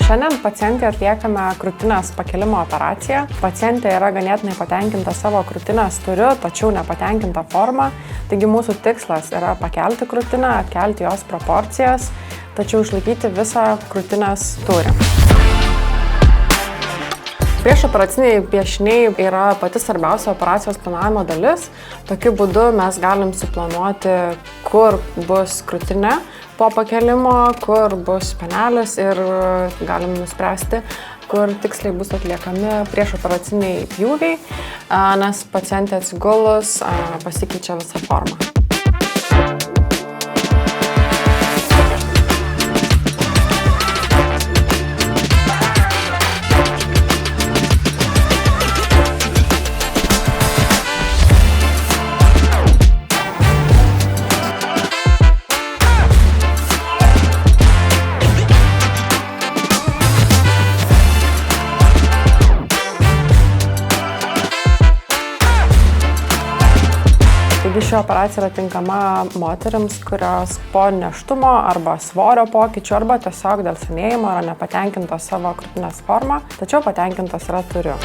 Šiandien pacientė atliekame krūtinės pakėlimo operaciją. Pacientė yra ganėtinai patenkinta savo krūtinės turiu, tačiau nepatenkinta forma. Taigi mūsų tikslas yra pakelti krūtinę, atkelti jos proporcijas, tačiau išlaikyti visą krūtinės tūrį. Priešoperaciniai piešiniai yra pati svarbiausia operacijos planavimo dalis. Tokiu būdu mes galim suplanuoti, kur bus krūtinė po pakelimo, kur bus spenelis ir galim nuspręsti, kur tiksliai bus atliekami priešoperaciniai pjūviai, nes pacientė atsigulus pasikeičia visa forma. Taigi ši operacija yra tinkama moterims, kurios po nėštumo arba svorio pokyčių arba tiesiog dėl senėjimo yra nepatenkintos savo krūtinės forma, tačiau patenkintos yra turiu.